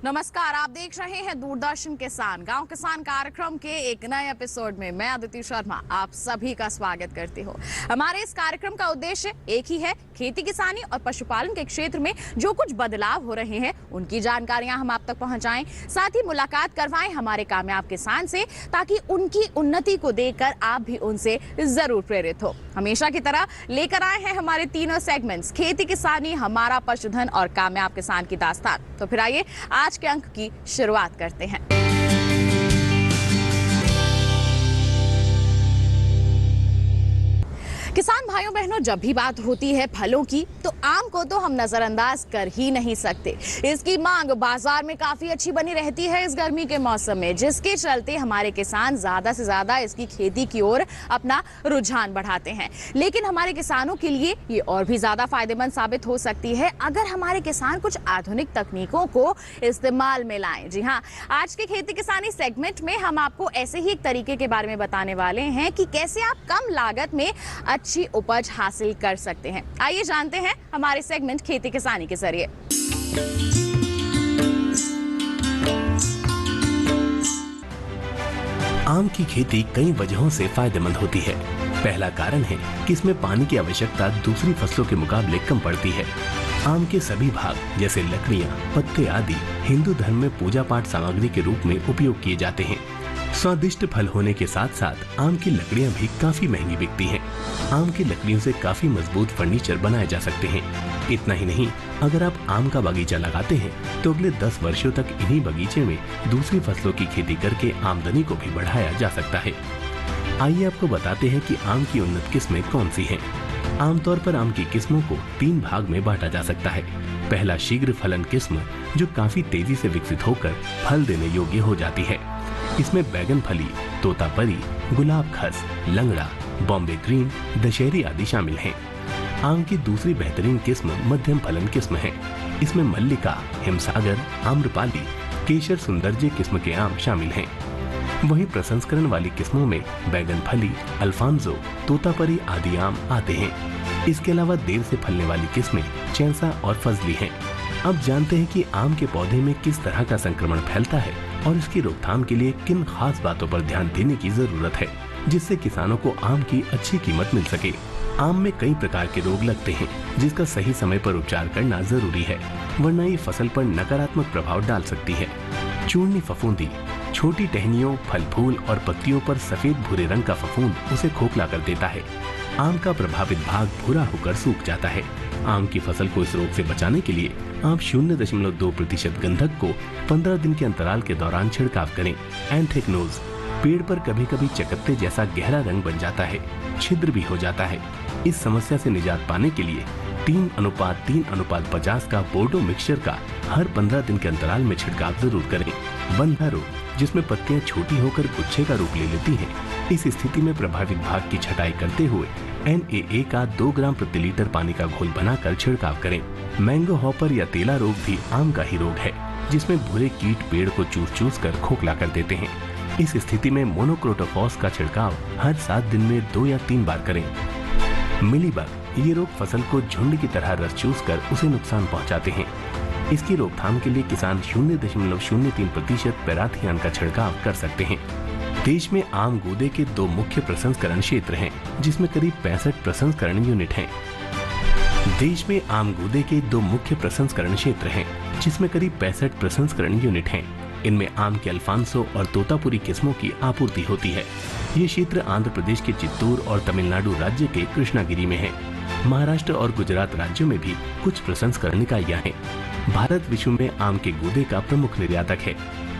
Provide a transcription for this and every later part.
नमस्कार, आप देख रहे हैं दूरदर्शन किसान गांव किसान कार्यक्रम के एक नए एपिसोड में मैं अदिति शर्मा आप सभी का स्वागत करती हूँ। हमारे इस कार्यक्रम का उद्देश्य एक ही है, खेती किसानी और पशुपालन के क्षेत्र में जो कुछ बदलाव हो रहे हैं उनकी जानकारियां हम आप तक पहुंचाएं, साथ ही मुलाकात करवाएं हमारे कामयाब किसान से ताकि उनकी उन्नति को देखकर आप भी उनसे जरूर प्रेरित हो। हमेशा की तरह लेकर आए हैं हमारे तीनों सेगमेंट्स, खेती किसानी, हमारा पशुधन और कामयाब किसान की दास्तान। तो फिर आइए आज के अंक की शुरुआत करते हैं। किसान भाइयों बहनों, जब भी बात होती है फलों की तो आम को तो हम नजरअंदाज कर ही नहीं सकते। इसकी मांग बाजार में काफी अच्छी बनी रहती है इस गर्मी के मौसम में, जिसके चलते हमारे किसान ज्यादा से ज्यादा इसकी खेती की ओर अपना रुझान बढ़ाते हैं। लेकिन हमारे किसानों के लिए ये और भी ज्यादा फायदेमंद साबित हो सकती है अगर हमारे किसान कुछ आधुनिक तकनीकों को इस्तेमाल में लाएं। जी हाँ, आज के खेती किसानी सेगमेंट में हम आपको ऐसे ही एक तरीके के बारे में बताने वाले हैं कि कैसे आप कम लागत में अच्छी उपज हासिल कर सकते हैं। आइए जानते हैं हमारे सेगमेंट खेती किसानी के जरिए। आम की खेती कई वजहों से फायदेमंद होती है। पहला कारण है कि इसमें पानी की आवश्यकता दूसरी फसलों के मुकाबले कम पड़ती है। आम के सभी भाग जैसे लकड़ियां, पत्ते आदि हिंदू धर्म में पूजा पाठ सामग्री के रूप में उपयोग किए जाते हैं। स्वादिष्ट फल होने के साथ साथ आम की लकड़ियां भी काफी महंगी बिकती हैं। आम की लकड़ियों से काफी मजबूत फर्नीचर बनाए जा सकते हैं। इतना ही नहीं, अगर आप आम का बगीचा लगाते हैं तो अगले 10 वर्षों तक इन्हीं बगीचे में दूसरी फसलों की खेती करके आमदनी को भी बढ़ाया जा सकता है। आइए आपको बताते हैं कि आम की उन्नत किस्में कौन सी हैं। आमतौर पर आम की किस्मों को 3 भाग में बांटा जा सकता है। पहला शीघ्र फलन किस्म, जो काफी तेजी से विकसित होकर फल देने योग्य हो जाती है। इसमें बैगनफली, तोतापरी, गुलाब खस, लंगड़ा, बॉम्बे ग्रीन, दशहरी आदि शामिल हैं। आम की दूसरी बेहतरीन किस्म मध्यम फलन किस्म है। इसमें मल्लिका, हिमसागर, आम्रपाली, केशर सुंदरजे किस्म के आम शामिल हैं। वहीं प्रसंस्करण वाली किस्मों में बैगनफली, अल्फांसो, तोतापरी आदि आम आते हैं। इसके अलावा देर से फलने वाली किस्में चैंसा और फजली हैं। अब जानते हैं कि आम के पौधे में किस तरह का संक्रमण फैलता है और इसकी रोकथाम के लिए किन खास बातों पर ध्यान देने की जरूरत है, जिससे किसानों को आम की अच्छी कीमत मिल सके। आम में कई प्रकार के रोग लगते हैं, जिसका सही समय पर उपचार करना जरूरी है, वरना ये फसल पर नकारात्मक प्रभाव डाल सकती है। चूर्णी फफूंदी, छोटी टहनियों, फल फूल और पत्तियों पर सफेद भूरे रंग का फफूंद उसे खोखला कर देता है। आम का प्रभावित भाग भूरा होकर सूख जाता है। आम की फसल को इस रोग से बचाने के लिए आप 0.2% गंधक को 15 दिन के अंतराल के दौरान छिड़काव करें। एंथ्रेक्नोज, पेड़ पर कभी कभी चकत्ते जैसा गहरा रंग बन जाता है, छिद्र भी हो जाता है। इस समस्या से निजात पाने के लिए 3:3:50 का बोर्डो मिक्सचर का हर 15 दिन के अंतराल में छिड़काव जरूर करें। बंधा रोग, जिसमें पत्तियां छोटी होकर गुच्छे का रूप ले लेती हैं, इस स्थिति में प्रभावित भाग की छटाई करते हुए NAA का 2 ग्राम प्रति लीटर पानी का घोल बनाकर छिड़काव करें। मैंगो हॉपर या तेला रोग भी आम का ही रोग है, जिसमें भूरे कीट पेड़ को चूस कर खोखला कर देते हैं। इस स्थिति में मोनोक्रोटोफॉस का छिड़काव हर 7 दिन में 2 या 3 बार करें। मिलीबग, ये रोग फसल को झुंड की तरह रस चूस कर उसे नुकसान पहुंचाते हैं। इसकी रोकथाम के लिए किसान 0.03% पैराथियान का छिड़काव कर सकते हैं। देश में आम गूदे के 2 मुख्य प्रसंस्करण क्षेत्र हैं, जिसमें करीब 65 प्रसंस्करण यूनिट हैं। देश में आम गूदे के 2 मुख्य प्रसंस्करण क्षेत्र हैं, जिसमें करीब 65 प्रसंस्करण यूनिट हैं। इनमें आम के अल्फांसो और तोतापुरी किस्मों की आपूर्ति होती है। ये क्षेत्र आंध्र प्रदेश के चित्तूर और तमिलनाडु राज्य के कृष्णागिरी में है। महाराष्ट्र और गुजरात राज्यों में भी कुछ प्रसंस्करण इकाइयां हैं। भारत विश्व में आम के गूदे का प्रमुख निर्यातक है।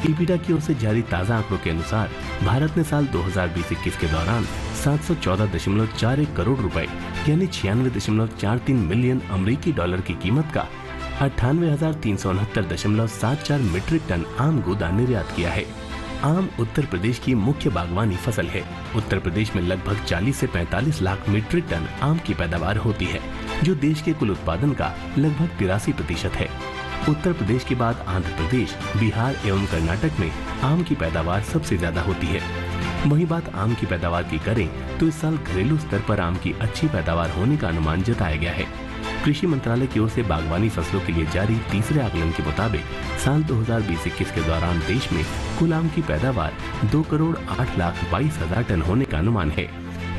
इपीडा की ओर से जारी ताज़ा आंकड़ों के अनुसार भारत ने साल 2020-21 के दौरान 714.41 करोड़ रुपए यानी 96.43 मिलियन अमेरिकी डॉलर की कीमत का 98,369.74 मीट्रिक टन आम गूदा निर्यात किया है। आम उत्तर प्रदेश की मुख्य बागवानी फसल है। उत्तर प्रदेश में लगभग 40 से 45 लाख मीट्रिक टन आम की पैदावार होती है, जो देश के कुल उत्पादन का लगभग 83% है। उत्तर प्रदेश के बाद आंध्र प्रदेश, बिहार एवं कर्नाटक में आम की पैदावार सबसे ज्यादा होती है। वही बात आम की पैदावार की करें तो इस साल घरेलू स्तर पर आम की अच्छी पैदावार होने का अनुमान जताया गया है। कृषि मंत्रालय की ओर से बागवानी फसलों के लिए जारी तीसरे आकलन के मुताबिक साल 2020-21 के दौरान देश में कुल आम की पैदावार 2,08,22,000 टन होने का अनुमान है,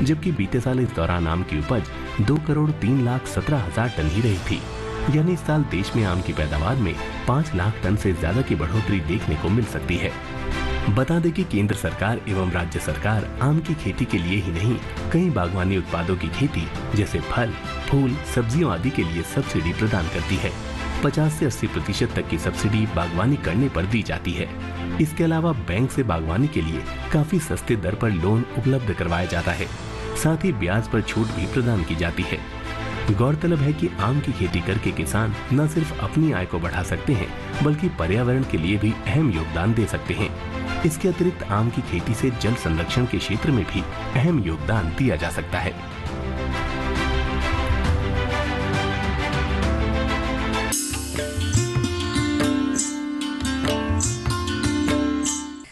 जबकि बीते साल इस दौरान आम की उपज 2,03,17,000 टन ही रही थी। यानी इस साल देश में आम की पैदावार में 5 लाख टन से ज्यादा की बढ़ोतरी देखने को मिल सकती है। बता दें कि केंद्र सरकार एवं राज्य सरकार आम की खेती के लिए ही नहीं, कई बागवानी उत्पादों की खेती जैसे फल, फूल, सब्जियों आदि के लिए सब्सिडी प्रदान करती है। 50 से 80% तक की सब्सिडी बागवानी करने पर दी जाती है। इसके अलावा बैंक से बागवानी के लिए काफी सस्ते दर पर लोन उपलब्ध करवाया जाता है। साथ ही ब्याज पर छूट भी प्रदान की जाती है। गौरतलब है कि आम की खेती करके किसान न सिर्फ अपनी आय को बढ़ा सकते हैं, बल्कि पर्यावरण के लिए भी अहम योगदान दे सकते हैं। इसके अतिरिक्त आम की खेती से जल संरक्षण के क्षेत्र में भी अहम योगदान दिया जा सकता है।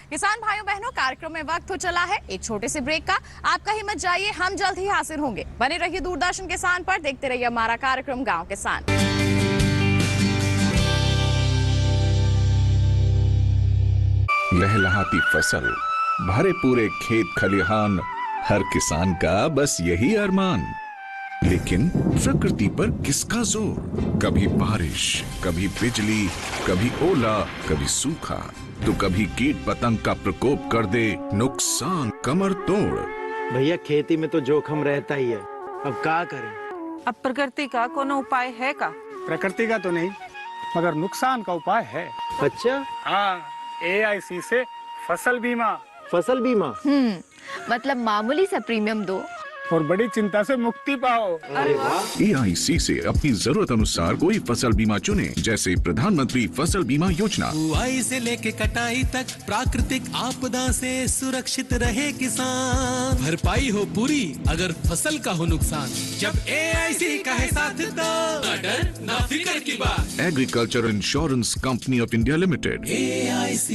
किसान भाइयों बहनों, कार्यक्रम में वक्त हो चला है एक छोटे से ब्रेक का। आपका ही मत जाइए, हम जल्द ही हाजिर होंगे। बने रहिए दूरदर्शन किसान पर, देखते रहिए हमारा कार्यक्रम गांव किसान। लहलहाती फसल, भरे पूरे खेत खलिहान, हर किसान का बस यही अरमान। लेकिन प्रकृति पर किसका जोर? कभी बारिश, कभी बिजली, कभी ओला, कभी सूखा, तो कभी कीट पतंग का प्रकोप कर दे नुकसान कमर तोड़। भैया खेती में तो जोखम रहता ही है, अब क्या करें? अब प्रकृति का कोनो उपाय है का? प्रकृति का तो नहीं, मगर नुकसान का उपाय है। अच्छा, हाँ, AIC से फसल बीमा। फसल बीमा मतलब मामूली सा प्रीमियम दो और बड़ी चिंता से मुक्ति पाओ। अरे वाह। AIC से अपनी जरूरत अनुसार कोई फसल बीमा चुने, जैसे प्रधानमंत्री फसल बीमा योजना। बुआई से लेके कटाई तक प्राकृतिक आपदा से सुरक्षित रहे किसान। भरपाई हो पूरी अगर फसल का हो नुकसान, जब AIC का है साथ तो ना डर ना फिक्र की बात। Agriculture insurance company of India limited, AIC।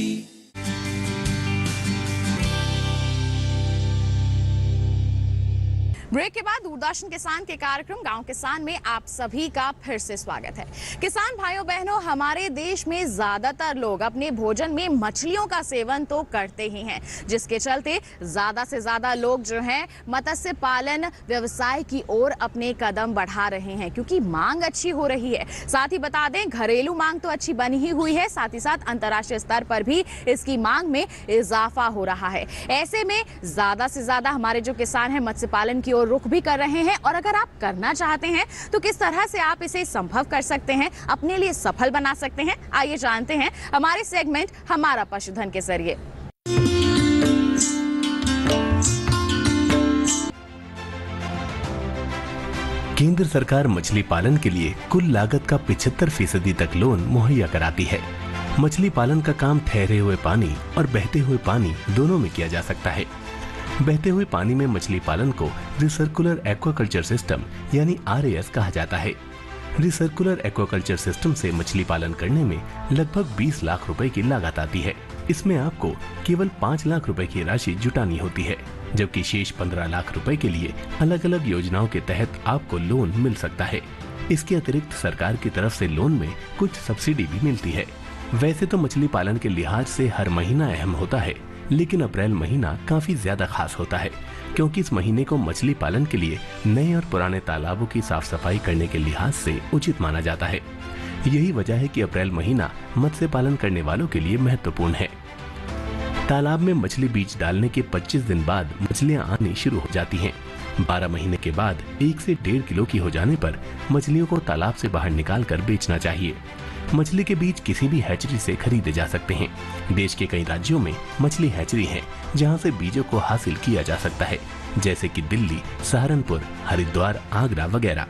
Break के बाद दूरदर्शन किसान के कार्यक्रम गांव किसान में आप सभी का फिर से स्वागत है। किसान भाइयों बहनों, हमारे देश में ज्यादातर लोग अपने भोजन में मछलियों का सेवन तो करते ही हैं, जिसके चलते ज्यादा से ज्यादा लोग जो हैं मत्स्य पालन व्यवसाय की ओर अपने कदम बढ़ा रहे हैं, क्योंकि मांग अच्छी हो रही है। साथ ही बता दें, घरेलू मांग तो अच्छी बनी ही हुई है, साथ ही साथ अंतर्राष्ट्रीय स्तर पर भी इसकी मांग में इजाफा हो रहा है। ऐसे में ज्यादा से ज्यादा हमारे जो किसान हैं मत्स्य पालन की रुख भी कर रहे हैं, और अगर आप करना चाहते हैं तो किस तरह से आप इसे संभव कर सकते हैं, अपने लिए सफल बना सकते हैं, आइए जानते हैं हमारे सेगमेंट हमारा पशुधन के जरिए। केंद्र सरकार मछली पालन के लिए कुल लागत का 75% तक लोन मुहैया कराती है। मछली पालन का काम ठहरे हुए पानी और बहते हुए पानी दोनों में किया जा सकता है। बहते हुए पानी में मछली पालन को रिसर्कुलर एक्वाकल्चर सिस्टम यानी RAS कहा जाता है। रिसर्कुलर एक्वाकल्चर सिस्टम से मछली पालन करने में लगभग 20 लाख रुपए की लागत आती है। इसमें आपको केवल 5 लाख रुपए की राशि जुटानी होती है, जबकि शेष 15 लाख रुपए के लिए अलग अलग योजनाओं के तहत आपको लोन मिल सकता है। इसके अतिरिक्त सरकार की तरफ से लोन में कुछ सब्सिडी भी मिलती है। वैसे तो मछली पालन के लिहाज से हर महीना अहम होता है, लेकिन अप्रैल महीना काफी ज्यादा खास होता है, क्योंकि इस महीने को मछली पालन के लिए नए और पुराने तालाबों की साफ सफाई करने के लिहाज से उचित माना जाता है। यही वजह है कि अप्रैल महीना मत्स्य पालन करने वालों के लिए महत्वपूर्ण है। तालाब में मछली बीज डालने के 25 दिन बाद मछलियां आनी शुरू हो जाती हैं। 12 महीने के बाद 1 से 1.5 किलो की हो जाने पर मछलियों को तालाब से बाहर निकाल कर बेचना चाहिए। मछली के बीज किसी भी हैचरी से खरीदे जा सकते हैं। देश के कई राज्यों में मछली हैचरी हैं, जहां से बीजों को हासिल किया जा सकता है, जैसे कि दिल्ली, सहारनपुर, हरिद्वार, आगरा वगैरह।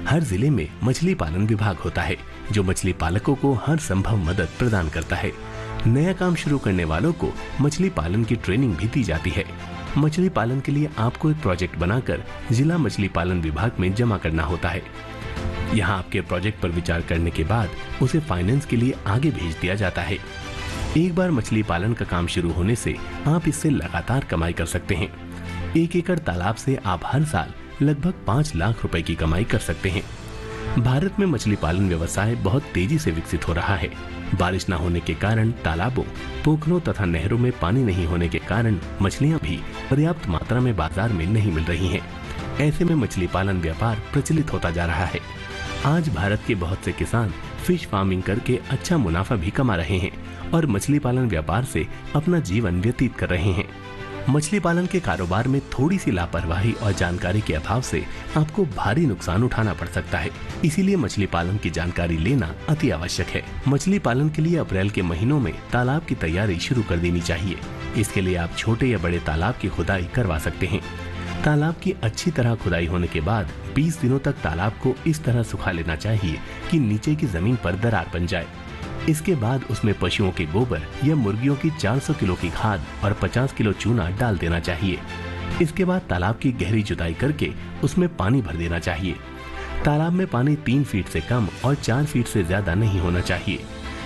हर जिले में मछली पालन विभाग होता है, जो मछली पालकों को हर संभव मदद प्रदान करता है। नया काम शुरू करने वालों को मछली पालन की ट्रेनिंग भी दी जाती है। मछली पालन के लिए आपको एक प्रोजेक्ट बनाकर जिला मछली पालन विभाग में जमा करना होता है। यहाँ आपके प्रोजेक्ट पर विचार करने के बाद उसे फाइनेंस के लिए आगे भेज दिया जाता है। एक बार मछली पालन का काम शुरू होने से आप इससे लगातार कमाई कर सकते हैं। 1 एकड़ तालाब से आप हर साल लगभग 5 लाख रुपए की कमाई कर सकते हैं। भारत में मछली पालन व्यवसाय बहुत तेजी से विकसित हो रहा है। बारिश न होने के कारण तालाबों, पोखरों तथा नहरों में पानी नहीं होने के कारण मछलियां भी पर्याप्त मात्रा में बाजार में नहीं मिल रही हैं। ऐसे में मछली पालन व्यापार प्रचलित होता जा रहा है। आज भारत के बहुत से किसान फिश फार्मिंग करके अच्छा मुनाफा भी कमा रहे हैं और मछली पालन व्यापार से अपना जीवन व्यतीत कर रहे हैं। मछली पालन के कारोबार में थोड़ी सी लापरवाही और जानकारी के अभाव से आपको भारी नुकसान उठाना पड़ सकता है। इसीलिए मछली पालन की जानकारी लेना अति आवश्यक है। मछली पालन के लिए अप्रैल के महीनों में तालाब की तैयारी शुरू कर देनी चाहिए। इसके लिए आप छोटे या बड़े तालाब की खुदाई करवा सकते हैं। तालाब की अच्छी तरह खुदाई होने के बाद 20 दिनों तक तालाब को इस तरह सुखा लेना चाहिए कि नीचे की जमीन पर दरार बन जाए। इसके बाद उसमें पशुओं के गोबर या मुर्गियों की 400 किलो की खाद और 50 किलो चूना डाल देना चाहिए। इसके बाद तालाब की गहरी जुताई करके उसमें पानी भर देना चाहिए। तालाब में पानी 3 फीट से कम और 4 फीट से ज्यादा नहीं होना चाहिए।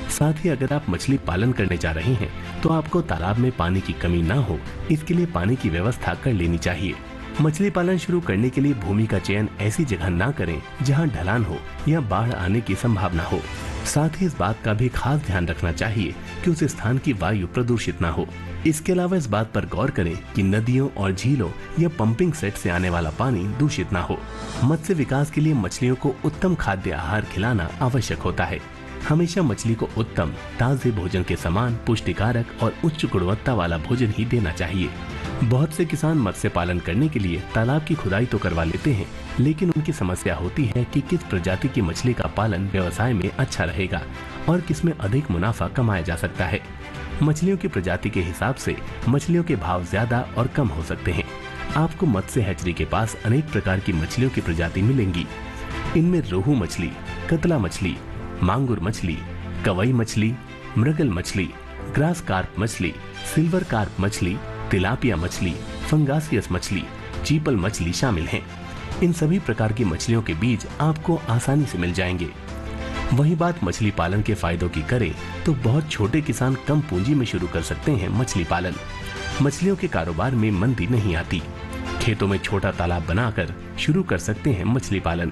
साथ ही अगर आप मछली पालन करने जा रहे हैं तो आपको तालाब में पानी की कमी ना हो, इसके लिए पानी की व्यवस्था कर लेनी चाहिए। मछली पालन शुरू करने के लिए भूमि का चयन ऐसी जगह ना करें जहां ढलान हो या बाढ़ आने की संभावना हो। साथ ही इस बात का भी खास ध्यान रखना चाहिए कि उस स्थान की वायु प्रदूषित ना हो। इसके अलावा इस बात पर गौर करें कि नदियों और झीलों या पंपिंग सेट से आने वाला पानी दूषित ना हो। मत्स्य विकास के लिए मछलियों को उत्तम खाद्य आहार खिलाना आवश्यक होता है। हमेशा मछली को उत्तम ताजे भोजन के समान पुष्टिकारक और उच्च गुणवत्ता वाला भोजन ही देना चाहिए। बहुत से किसान मत्स्य पालन करने के लिए तालाब की खुदाई तो करवा लेते हैं, लेकिन उनकी समस्या होती है कि किस प्रजाति की मछली का पालन व्यवसाय में अच्छा रहेगा और किसमें अधिक मुनाफा कमाया जा सकता है। मछलियों की प्रजाति के हिसाब से मछलियों के भाव ज्यादा और कम हो सकते हैं। आपको मत्स्य हैचरी के पास अनेक प्रकार की मछलियों की प्रजाति मिलेंगी। इनमें रोहू मछली, कतला मछली, मांगुर मछली, कवई मछली, मृगल मछली, ग्रास कार्प मछली, सिल्वर कार्प मछली, तिलापिया मछली, फंगासियस मछली, चीपल मछली शामिल हैं। इन सभी प्रकार की मछलियों के बीज आपको आसानी से मिल जाएंगे। वही बात मछली पालन के फायदों की करें तो बहुत छोटे किसान कम पूंजी में शुरू कर सकते हैं मछली पालन। मछलियों के कारोबार में मंदी नहीं आती। खेतों में छोटा तालाब बनाकर शुरू कर सकते हैं मछली पालन।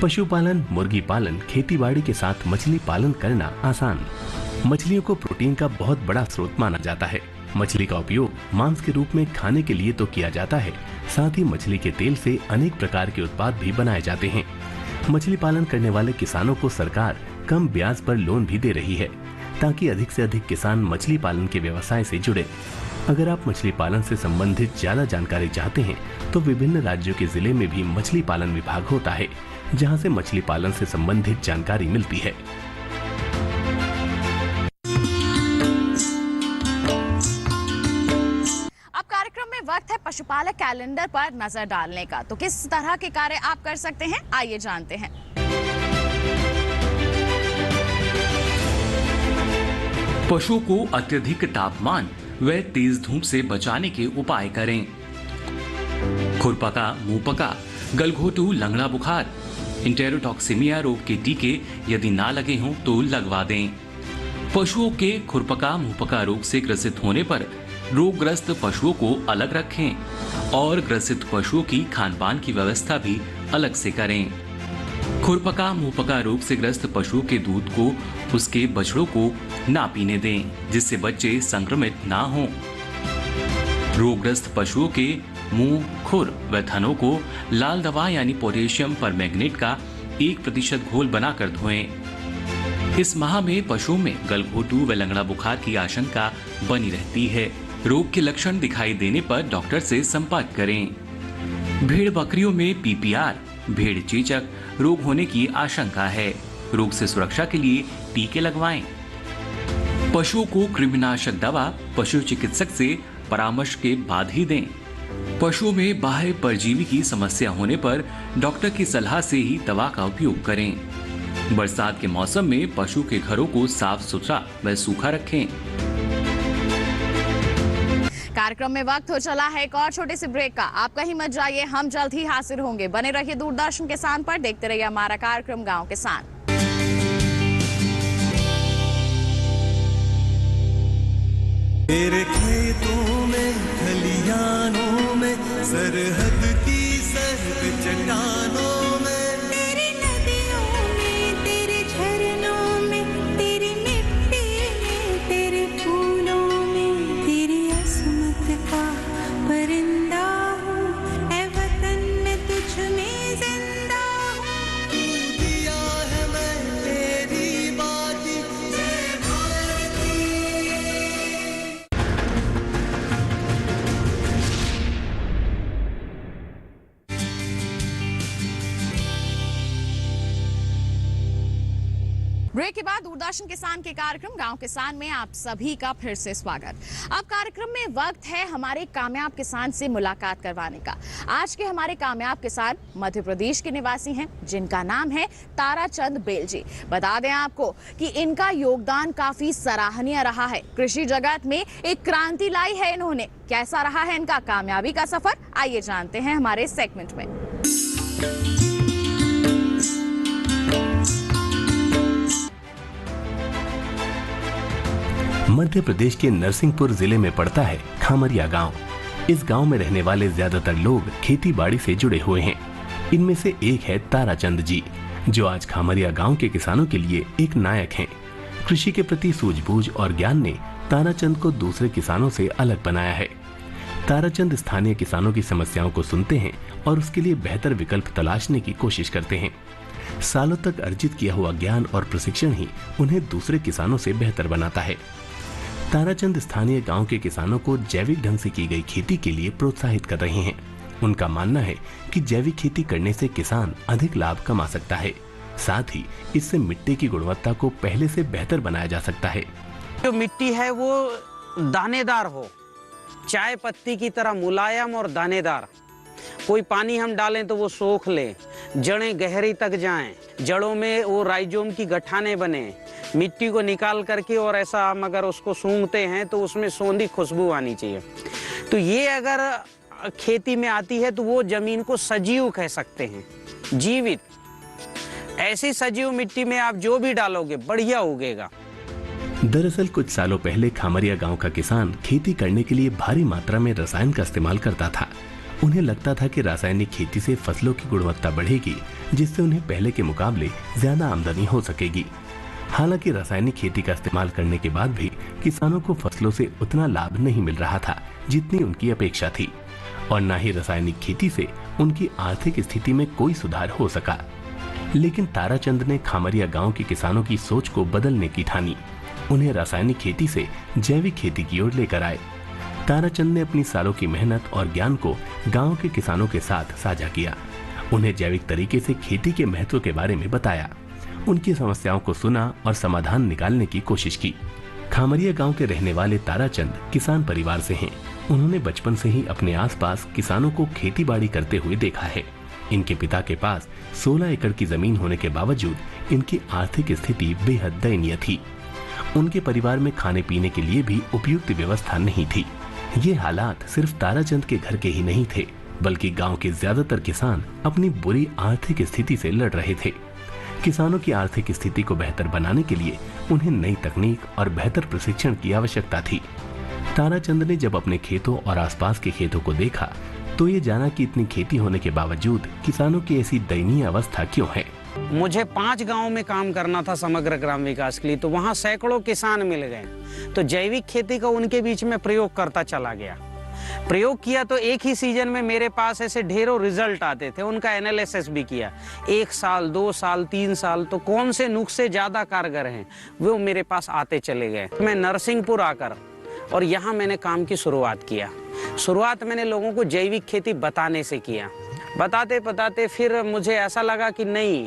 पशुपालन, मुर्गी पालन, खेतीबाड़ी के साथ मछली पालन करना आसान। मछलियों को प्रोटीन का बहुत बड़ा स्रोत माना जाता है। मछली का उपयोग मांस के रूप में खाने के लिए तो किया जाता है, साथ ही मछली के तेल से अनेक प्रकार के उत्पाद भी बनाए जाते हैं। मछली पालन करने वाले किसानों को सरकार कम ब्याज पर लोन भी दे रही है, ताकि अधिक से अधिक किसान मछली पालन के व्यवसाय से जुड़े। अगर आप मछली पालन से संबंधित ज्यादा जानकारी चाहते हैं तो विभिन्न राज्यों के जिले में भी मछली पालन विभाग होता है, जहां से मछली पालन से संबंधित जानकारी मिलती है। अब कार्यक्रम में वक्त है पशुपालक कैलेंडर पर नजर डालने का। तो किस तरह के कार्य आप कर सकते हैं, आइए जानते हैं। पशुओं को अत्यधिक तापमान व तेज धूप से बचाने के उपाय करें। खुरपका, मुंहपका, गलघोटू, लंगड़ा बुखार, इंटेरोटॉक्सिमिया रोग के टीके यदि ना लगे हों तो लगवा दें। पशुओं के खुरपका, मुंहपका रोग से ग्रसित होने पर रोगग्रस्त पशुओं को अलग रखें और ग्रसित पशुओं की खानपान की व्यवस्था भी अलग से करें। खुरपका, मुंहपका रोग से ग्रस्त पशुओं के दूध को उसके बछड़ों को ना पीने दें, जिससे बच्चे संक्रमित ना हों। रोगग्रस्त पशुओं के मुंह, खुर व थनों को लाल दवा यानी पोटेशियम परमैंगनेट का 1% घोल बनाकर धोएं। इस माह में पशुओं में गलघोटू व लंगड़ा बुखार की आशंका बनी रहती है। रोग के लक्षण दिखाई देने पर डॉक्टर से संपर्क करें। भेड़ बकरियों में पीपीआर, भेड़ चेचक रोग होने की आशंका है। रोग से सुरक्षा के लिए टीके लगवाएं। पशुओं को कृमिनाशक दवा पशु चिकित्सक से परामर्श के बाद ही दें। पशुओं में बाह्य परजीवी की समस्या होने पर डॉक्टर की सलाह से ही दवा का उपयोग करें। बरसात के मौसम में पशु के घरों को साफ सुथरा व सूखा रखें। कार्यक्रम में वक्त हो चला है एक और छोटे से ब्रेक का। आप कहीं मत जाइए, हम जल्द ही हाजिर होंगे। बने रहिए दूरदर्शन किसान पर, देखते रहिए हमारा कार्यक्रम गांव किसान। मेरे खेतों में, खलिहानों में, सरहद की सर्द चट्टानों में, तेरी नदी ब्रेक के बाद दूरदर्शन किसान के कार्यक्रम गांव किसान में आप सभी का फिर से स्वागत। अब कार्यक्रम में वक्त है हमारे कामयाब किसान से मुलाकात करवाने का। आज के हमारे कामयाब किसान मध्य प्रदेश के निवासी हैं, जिनका नाम है ताराचंद बेलजी। बता दें आपको कि इनका योगदान काफी सराहनीय रहा है। कृषि जगत में एक क्रांति लाई है इन्होंने। कैसा रहा है इनका कामयाबी का सफर, आइए जानते हैं हमारे सेगमेंट में। मध्य प्रदेश के नरसिंहपुर जिले में पड़ता है खामरिया गांव। इस गांव में रहने वाले ज्यादातर लोग खेती बाड़ी से जुड़े हुए हैं। इनमें से एक है ताराचंद जी, जो आज खामरिया गांव के किसानों के लिए एक नायक हैं। कृषि के प्रति सूझबूझ और ज्ञान ने ताराचंद को दूसरे किसानों से अलग बनाया है। ताराचंद स्थानीय किसानों की समस्याओं को सुनते हैं और उसके लिए बेहतर विकल्प तलाशने की कोशिश करते हैं। सालों तक अर्जित किया हुआ ज्ञान और प्रशिक्षण ही उन्हें दूसरे किसानों से बेहतर बनाता है। ताराचंद स्थानीय गांव के किसानों को जैविक ढंग से की गई खेती के लिए प्रोत्साहित कर रहे हैं। उनका मानना है कि जैविक खेती करने से किसान अधिक लाभ कमा सकता है, साथ ही इससे मिट्टी की गुणवत्ता को पहले से बेहतर बनाया जा सकता है। जो मिट्टी है वो दानेदार हो, चाय पत्ती की तरह मुलायम और दानेदार। कोई पानी हम डालें तो वो सोख ले, जड़ें गहरी तक जाएं, जड़ों में वो राइजोम की गठाने बने। मिट्टी को निकाल करके और ऐसा हम अगर उसको सूंघते हैं तो उसमें सौंधी खुशबू आनी चाहिए। तो ये अगर खेती में आती है तो वो जमीन को सजीव कह सकते हैं, जीवित। ऐसी सजीव मिट्टी में आप जो भी डालोगे बढ़िया उगेगा। दरअसल कुछ सालों पहले खामरिया गांव का किसान खेती करने के लिए भारी मात्रा में रसायन का इस्तेमाल करता था। उन्हें लगता था कि रासायनिक खेती से फसलों की गुणवत्ता बढ़ेगी, जिससे उन्हें पहले के मुकाबले ज्यादा आमदनी हो सकेगी। हालांकि रासायनिक खेती का इस्तेमाल करने के बाद भी किसानों को फसलों से उतना लाभ नहीं मिल रहा था जितनी उनकी अपेक्षा थी, और न ही रासायनिक खेती से उनकी आर्थिक स्थिति में कोई सुधार हो सका। लेकिन ताराचंद ने खामरिया गांव के किसानों की सोच को बदलने की ठानी। उन्हें रासायनिक खेती से जैविक खेती की ओर लेकर आए। ताराचंद ने अपनी सालों की मेहनत और ज्ञान को गांव के किसानों के साथ साझा किया। उन्हें जैविक तरीके से खेती के महत्व के बारे में बताया, उनकी समस्याओं को सुना और समाधान निकालने की कोशिश की। खामरिया गांव के रहने वाले ताराचंद किसान परिवार से हैं। उन्होंने बचपन से ही अपने आसपास किसानों को खेती बाड़ी करते हुए देखा है। इनके पिता के पास 16 एकड़ की जमीन होने के बावजूद इनकी आर्थिक स्थिति बेहद दयनीय थी। उनके परिवार में खाने पीने के लिए भी उपयुक्त व्यवस्था नहीं थी। ये हालात सिर्फ ताराचंद के घर के ही नहीं थे, बल्कि गांव के ज्यादातर किसान अपनी बुरी आर्थिक स्थिति से लड़ रहे थे। किसानों की आर्थिक स्थिति को बेहतर बनाने के लिए उन्हें नई तकनीक और बेहतर प्रशिक्षण की आवश्यकता थी। ताराचंद ने जब अपने खेतों और आसपास के खेतों को देखा तो ये जाना कि इतनी खेती होने के बावजूद किसानों की ऐसी दयनीय अवस्था क्यों है। मुझे 5 गांव में काम करना था समग्र ग्राम विकास के लिए, तो वहाँ सैकड़ों किसान मिल गए। तो जैविक खेती का उनके बीच में प्रयोग करता चला गया। प्रयोग किया तो एक ही सीजन में मेरे पास ऐसे ढेरों रिजल्ट आते थे। उनका एनालिसिस भी किया, 1 साल 2 साल 3 साल, तो कौन से नुस्खे ज्यादा कारगर हैं वो मेरे पास आते चले गए। मैं नरसिंहपुर आकर और यहाँ मैंने काम की शुरुआत किया। शुरुआत मैंने लोगों को जैविक खेती बताने से किया। बताते बताते फिर मुझे ऐसा लगा कि नहीं,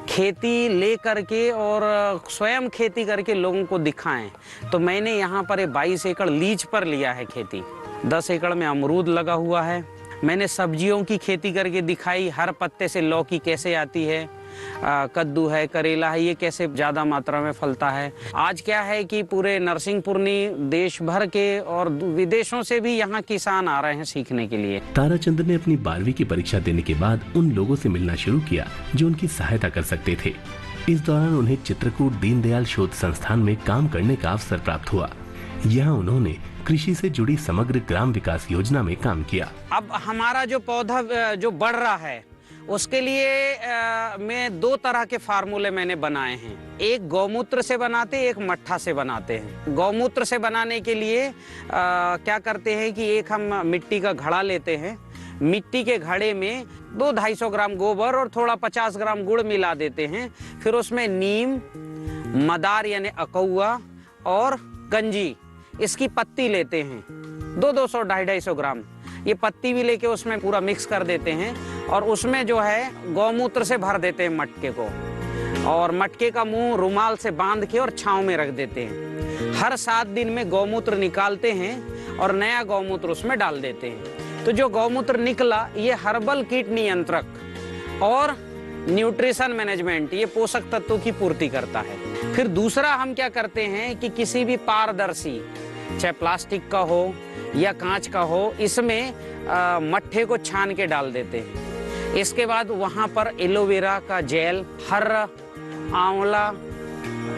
खेती ले करके और स्वयं खेती करके लोगों को दिखाएं। तो मैंने यहाँ पर 22 एकड़ लीज पर लिया है खेती। 10 एकड़ में अमरूद लगा हुआ है। मैंने सब्जियों की खेती करके दिखाई, हर पत्ते से लौकी कैसे आती है, कद्दू है, करेला है, ये कैसे ज्यादा मात्रा में फलता है। आज क्या है कि पूरे नरसिंहपुर ने देश भर के और विदेशों से भी यहाँ किसान आ रहे हैं सीखने के लिए। ताराचंद ने अपनी 12वीं की परीक्षा देने के बाद उन लोगों से मिलना शुरू किया जो उनकी सहायता कर सकते थे। इस दौरान उन्हें चित्रकूट दीनदयाल शोध संस्थान में काम करने का अवसर प्राप्त हुआ। यहाँ उन्होंने कृषि से जुड़ी समग्र ग्राम विकास योजना में काम किया। अब हमारा जो पौधा जो बढ़ रहा है उसके लिए मैं 2 तरह के फार्मूले मैंने बनाए हैं। एक गौमूत्र से बनाते, एक मट्ठा से बनाते हैं। गौमूत्र से बनाने के लिए क्या करते हैं कि एक हम मिट्टी का घड़ा लेते हैं। मिट्टी के घड़े में 200-250 ग्राम गोबर और थोड़ा 50 ग्राम गुड़ मिला देते हैं। फिर उसमें नीम, मदार यानी अकौआ और गंजी, इसकी पत्ती लेते हैं 200-250 ग्राम। ये पत्ती भी लेके उसमें पूरा मिक्स कर देते हैं और उसमें जो है गौमूत्र से भर देते हैं मटके को। और मटके का मुंह रुमाल से बांध के और छांव में रख देते हैं। हर 7 दिन में गौमूत्र निकालते हैं और नया गौमूत्र उसमें डाल देते हैं। तो जो गौमूत्र निकला ये हर्बल कीट नियंत्रक और न्यूट्रिशन मैनेजमेंट, ये पोषक तत्वों की पूर्ति करता है। फिर दूसरा हम क्या करते हैं कि किसी भी पारदर्शी, चाहे प्लास्टिक का हो या कांच का हो, इसमें मट्ठे को छान के डाल देते हैं। इसके बाद वहाँ पर एलोवेरा का जेल, हर्रा, आंवला,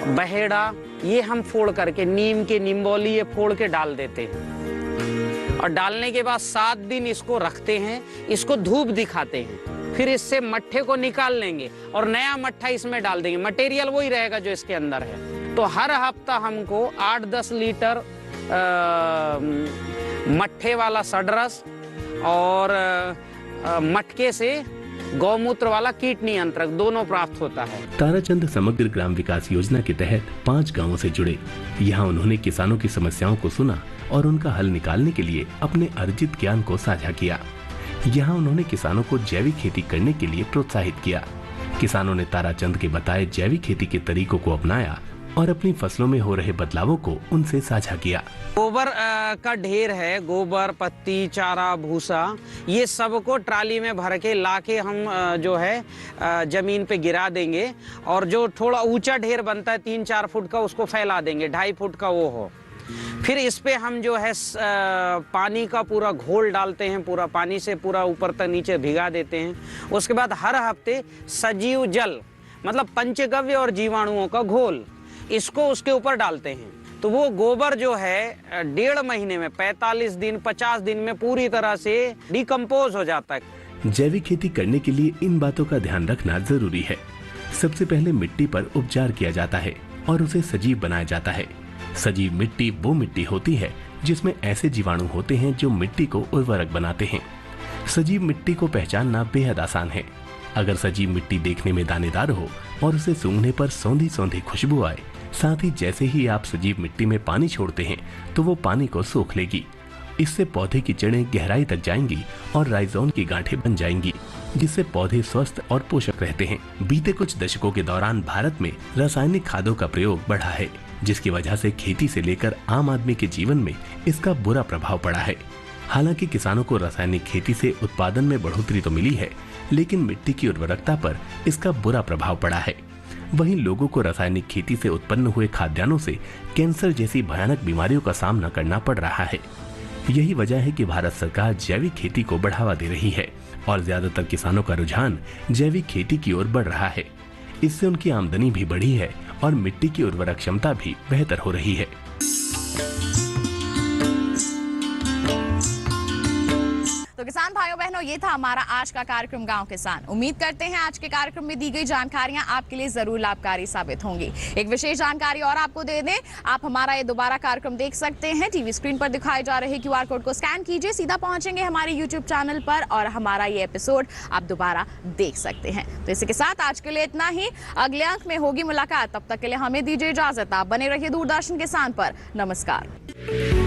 बहेड़ा, ये हम फोड़ करके, नीम के निम्बोली ये फोड़ के डाल देते हैं। और डालने के बाद 7 दिन इसको रखते हैं, इसको धूप दिखाते हैं। फिर इससे मट्ठे को निकाल लेंगे और नया मट्ठा इसमें डाल देंगे। मटेरियल वही रहेगा जो इसके अंदर है। तो हर हफ्ता हमको 8-10 लीटर मट्ठे वाला सडरस और मटके से गौमूत्र वाला कीट नियंत्रक दोनों प्राप्त होता है। ताराचंद समग्र ग्राम विकास योजना के तहत 5 गांवों से जुड़े। यहाँ उन्होंने किसानों की समस्याओं को सुना और उनका हल निकालने के लिए अपने अर्जित ज्ञान को साझा किया। यहाँ उन्होंने किसानों को जैविक खेती करने के लिए प्रोत्साहित किया। किसानों ने ताराचंद के बताए जैविक खेती के तरीकों को अपनाया और अपनी फसलों में हो रहे बदलावों को उनसे साझा किया। गोबर का ढेर है, गोबर, पत्ती, चारा, भूसा, ये सबको ट्राली में भर के लाके हम जो है जमीन पे गिरा देंगे और जो थोड़ा ऊंचा ढेर बनता है 3-4 फुट का, उसको फैला देंगे, 2.5 फुट का वो हो। फिर इस पे हम जो है पानी का पूरा घोल डालते हैं, पूरा पानी से पूरा ऊपर तक नीचे भिगा देते हैं। उसके बाद हर हफ्ते सजीव जल, मतलब पंचगव्य और जीवाणुओं का घोल, इसको उसके ऊपर डालते हैं। तो वो गोबर जो है 1.5 महीने में, 45 दिन 50 दिन में पूरी तरह से डिकम्पोज हो जाता है। जैविक खेती करने के लिए इन बातों का ध्यान रखना जरूरी है। सबसे पहले मिट्टी पर उपचार किया जाता है और उसे सजीव बनाया जाता है। सजीव मिट्टी वो मिट्टी होती है जिसमें ऐसे जीवाणु होते हैं जो मिट्टी को उर्वरक बनाते हैं। सजीव मिट्टी को पहचानना बेहद आसान है। अगर सजीव मिट्टी देखने में दानेदार हो और उसे सूंघने पर सौंधी सौंधी खुशबू आए, साथ ही जैसे ही आप सजीव मिट्टी में पानी छोड़ते हैं तो वो पानी को सोख लेगी। इससे पौधे की जड़ें गहराई तक जाएंगी और राइजोम की गांठें बन जाएंगी, जिससे पौधे स्वस्थ और पोषक रहते हैं। बीते कुछ दशकों के दौरान भारत में रासायनिक खादों का प्रयोग बढ़ा है, जिसकी वजह से खेती से लेकर आम आदमी के जीवन में इसका बुरा प्रभाव पड़ा है। हालांकि किसानों को रासायनिक खेती से उत्पादन में बढ़ोतरी तो मिली है, लेकिन मिट्टी की उर्वरकता पर इसका बुरा प्रभाव पड़ा है। वहीं लोगों को रासायनिक खेती से उत्पन्न हुए खाद्यान्नों से कैंसर जैसी भयानक बीमारियों का सामना करना पड़ रहा है। यही वजह है कि भारत सरकार जैविक खेती को बढ़ावा दे रही है और ज्यादातर किसानों का रुझान जैविक खेती की ओर बढ़ रहा है। इससे उनकी आमदनी भी बढ़ी है और मिट्टी की उर्वरक क्षमता भी बेहतर हो रही है। तो किसान भाइयों बहनों, ये था हमारा आज का कार्यक्रम गांव किसान। उम्मीद करते हैं आज के कार्यक्रम में दी गई जानकारियां आपके लिए जरूर लाभकारी साबित होंगी। एक विशेष जानकारी और आपको दे दें, आप हमारा ये दोबारा कार्यक्रम देख सकते हैं। टीवी स्क्रीन पर दिखाए जा रहे QR कोड को स्कैन कीजिए, सीधा पहुंचेंगे हमारे YouTube चैनल पर और हमारा ये एपिसोड आप दोबारा देख सकते हैं। तो इसी के साथ आज के लिए इतना ही। अगले अंक में होगी मुलाकात, तब तक के लिए हमें दीजिए इजाजत। आप बने रहिए दूरदर्शन किसान पर। नमस्कार।